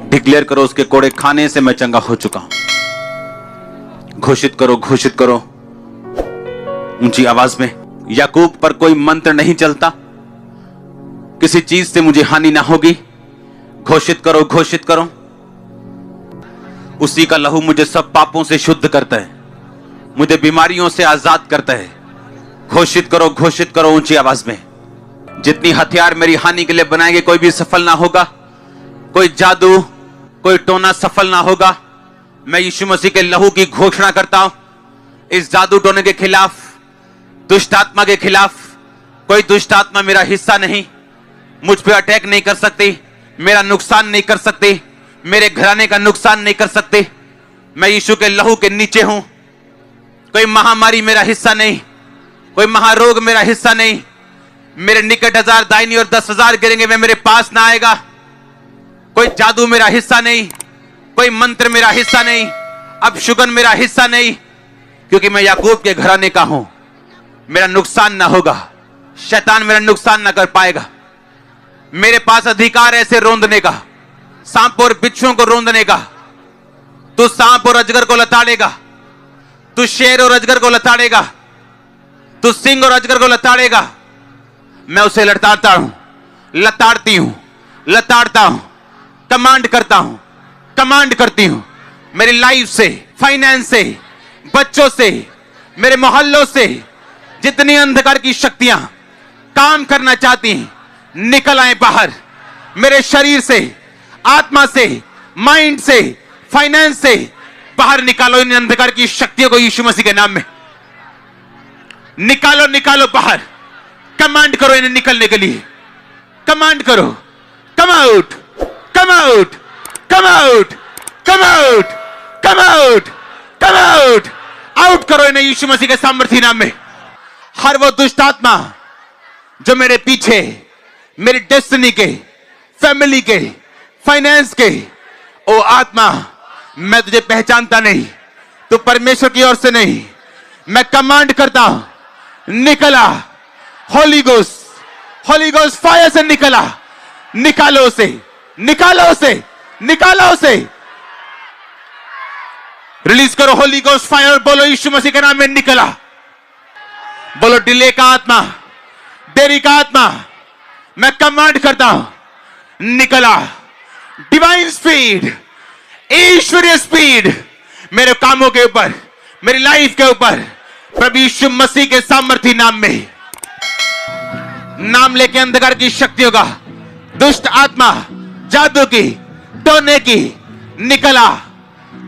Declare करो, उसके कोड़े खाने से मैं चंगा हो चुका हूं। घोषित करो ऊंची आवाज में। याकूब पर कोई मंत्र नहीं चलता, किसी चीज से मुझे हानि ना होगी। घोषित करो। उसी का लहू मुझे सब पापों से शुद्ध करता है, मुझे बीमारियों से आजाद करता है। घोषित करो ऊंची आवाज में। जितनी हथियार मेरी हानि के लिए बनाएंगे, कोई भी सफल ना होगा। कोई जादू, कोई टोना सफल ना होगा। मैं यीशु मसीह के लहू की घोषणा करता हूं। इस जादू टोने के खिलाफ, दुष्ट आत्मा के खिलाफ, कोई दुष्ट आत्मा मेरा हिस्सा नहीं। मुझ पे अटैक नहीं कर सकती, मेरा नुकसान नहीं कर सकती, मेरे घराने का नुकसान नहीं कर सकते। मैं यीशु के लहू के नीचे हूं। कोई महामारी मेरा हिस्सा नहीं, कोई महारोग मेरा हिस्सा नहीं। मेरे निकट 1000 दाहिनी और 10,000 गिरेंगे, मैं मेरे पास ना आएगा। कोई जादू मेरा हिस्सा नहीं, कोई मंत्र मेरा हिस्सा नहीं, अपशुगन मेरा हिस्सा नहीं, क्योंकि मैं याकूब के घराने का हूं। मेरा नुकसान ना होगा, शैतान मेरा नुकसान ना कर पाएगा। मेरे पास अधिकार है ऐसे रोंदने का, सांप और बिच्छुओं को रोंदने का। तू सांप और अजगर को लताड़ेगा, तू शेर और अजगर को लताड़ेगा, तू सिंह और अजगर को लताड़ेगा। मैं उसे लताड़ता हूं, लताड़ता हूं, कमांड करता हूं, कमांड करती हूं। मेरी लाइफ से, फाइनेंस से, बच्चों से, मेरे मोहल्लों से जितनी अंधकार की शक्तियां काम करना चाहती हैं, निकल आए बाहर। मेरे शरीर से, आत्मा से, माइंड से, फाइनेंस से बाहर निकालो इन अंधकार की शक्तियों को यीशु मसीह के नाम में। निकालो बाहर। कमांड करो इन्हें निकलने के लिए। कमांड करो, come out, come out, come out, come out, come out, come out. Out करो इन्हें यीशु मसीह के सामर्थी नाम में। हर वो दुष्ट आत्मा जो मेरे पीछे, मेरी डेस्टिनी के, फैमिली के, फाइनेंस के, ओ आत्मा, मैं तुझे पहचानता नहीं, तू परमेश्वर की ओर से नहीं। मैं कमांड करता हूं, निकला। होली गोस्ट फायर से निकला। निकालो उसे, निकालो उसे, निकालो उसे। रिलीज करो होली गोस्ट फायर। बोलो यीशु मसीह के नाम में निकला। बोलो डिले का आत्मा, देरी का आत्मा, मैं कमांड करता हूं, निकला। डिवाइन स्पीड, ईश्वरीय स्पीड मेरे कामों के ऊपर, मेरी लाइफ के ऊपर, प्रभु यीशु मसीह के सामर्थी नाम में। नाम लेके अंधकार की शक्तियों का, दुष्ट आत्मा, जादू की, टोने की, निकला।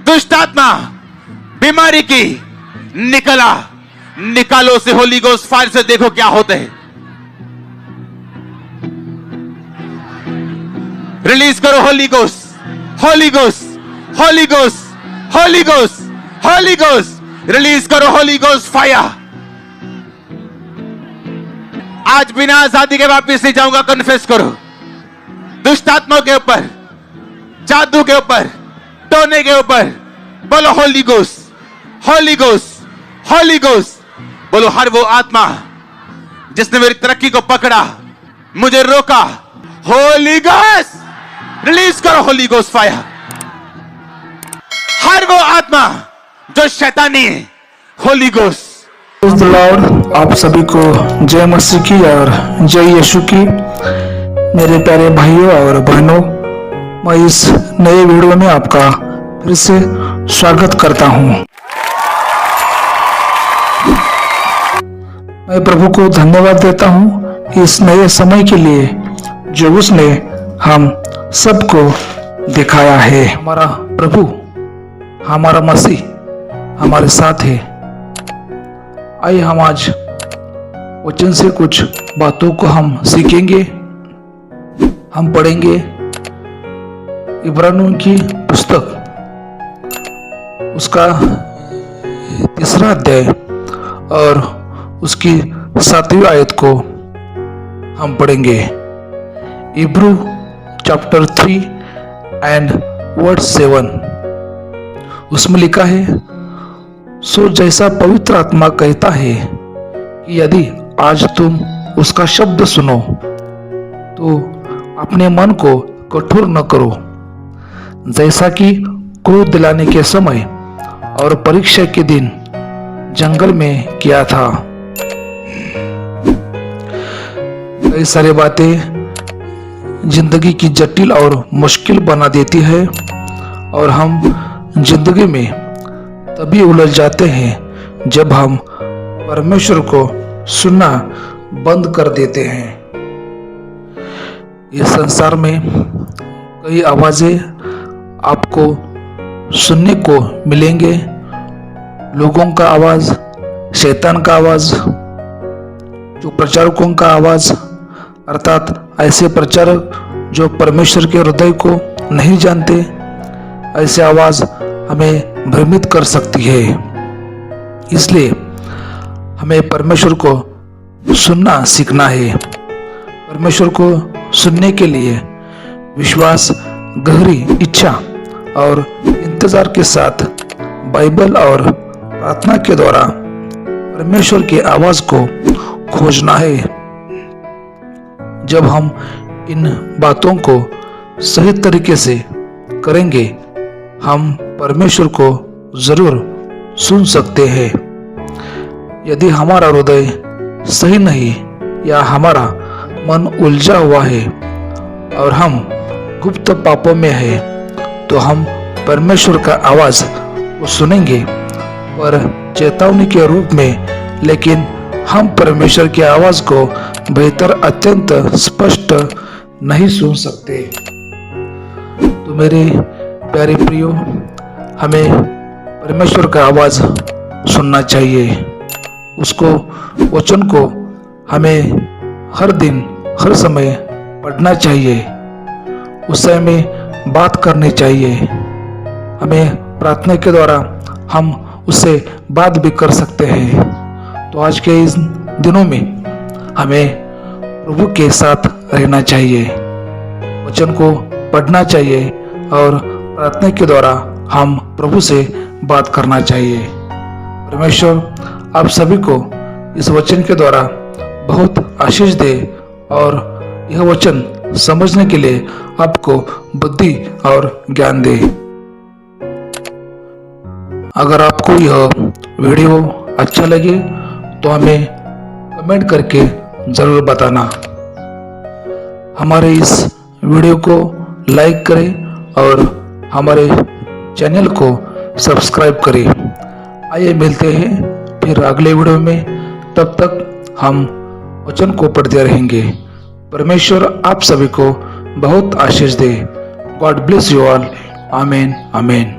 दुष्ट आत्मा, बीमारी की, निकला। निकालो से होली गोस्ट फायर से। देखो क्या होते हैं। रिलीज करो Holi ghost, Holi ghost, Holi ghost, Holi ghost, Holi ghost. Release करो होली गोस्ट फायर। आज बिना आजादी के वापिस नहीं जाऊंगा। कन्फेस करो दुष्ट आत्माओं के ऊपर, जादू के ऊपर, टोने के ऊपर। बोलो Holi ghost, Holi ghost, Holi ghost. बोलो हर वो आत्मा जिसने मेरी तरक्की को पकड़ा, मुझे रोका, होली गोस्ट। रिलीज करो होली गोस्ट फायर। हर वो आत्मा जो शैतानी है, होली गोस्ट। लॉर्ड, आप सभी को जय मसीह की और जय यीशु की। मेरे प्यारे भाइयों और बहनों, मैं इस नए वीडियो में आपका फिर से स्वागत करता हूं। मैं प्रभु को धन्यवाद देता हूं इस नए समय के लिए जो उसने हम सबको दिखाया है। हमारा प्रभु, हमारा मसीह हमारे साथ है। आइए हम आज वचन से कुछ बातों को हम सीखेंगे। हम पढ़ेंगे इब्रानियों की पुस्तक, उसका 3 अध्याय और उसकी 7वीं आयत को हम पढ़ेंगे। इब्रू चैप्टर 3 एंड वर्ड 7। उसमें लिखा है, सो जैसा पवित्र आत्मा कहता है कि यदि आज तुम उसका शब्द सुनो तो अपने मन को कठोर न करो, जैसा कि क्रोध दिलाने के समय और परीक्षा के दिन जंगल में किया था। कई सारी बातें जिंदगी की जटिल और मुश्किल बना देती है और हम जिंदगी में तभी उलझ जाते हैं जब हम परमेश्वर को सुनना बंद कर देते हैं। इस संसार में कई आवाजें आपको सुनने को मिलेंगे, लोगों का आवाज, शैतान का आवाज, जो प्रचारकों का आवाज, अर्थात ऐसे प्रचारक जो परमेश्वर के हृदय को नहीं जानते, ऐसे आवाज हमें भ्रमित कर सकती है। इसलिए हमें परमेश्वर को सुनना सीखना है। परमेश्वर को सुनने के लिए विश्वास, गहरी इच्छा और इंतजार के साथ बाइबल और प्रार्थना के द्वारा परमेश्वर की आवाज को खोजना है। जब हम इन बातों को सही तरीके से करेंगे, हम परमेश्वर को जरूर सुन सकते हैं। यदि हमारा हृदय सही नहीं या हमारा मन उलझा हुआ है और हम गुप्त पापों में है, तो हम परमेश्वर का आवाज को सुनेंगे पर चेतावनी के रूप में, लेकिन हम परमेश्वर की आवाज को बेहतर अत्यंत स्पष्ट नहीं सुन सकते। तो मेरे प्यारे प्रियो, हमें परमेश्वर का आवाज सुनना चाहिए। उसको वचन को हमें हर दिन हर समय पढ़ना चाहिए, उससे हमें बात करनी चाहिए। हमें प्रार्थना के द्वारा हम उससे बात भी कर सकते हैं। तो आज के इस दिनों में हमें प्रभु के साथ रहना चाहिए, वचन को पढ़ना चाहिए और प्रार्थना के द्वारा हम प्रभु से बात करना चाहिए। परमेश्वर आप सभी को इस वचन के द्वारा बहुत आशीष दे और यह वचन समझने के लिए आपको बुद्धि और ज्ञान दे। अगर आपको यह वीडियो अच्छा लगे तो हमें कमेंट करके जरूर बताना। हमारे इस वीडियो को लाइक करें और हमारे चैनल को सब्सक्राइब करें। आइए मिलते हैं फिर अगले वीडियो में, तब तक हम वचन को पढ़ते रहेंगे। परमेश्वर आप सभी को बहुत आशीष दे। God bless you all. आमीन आमीन।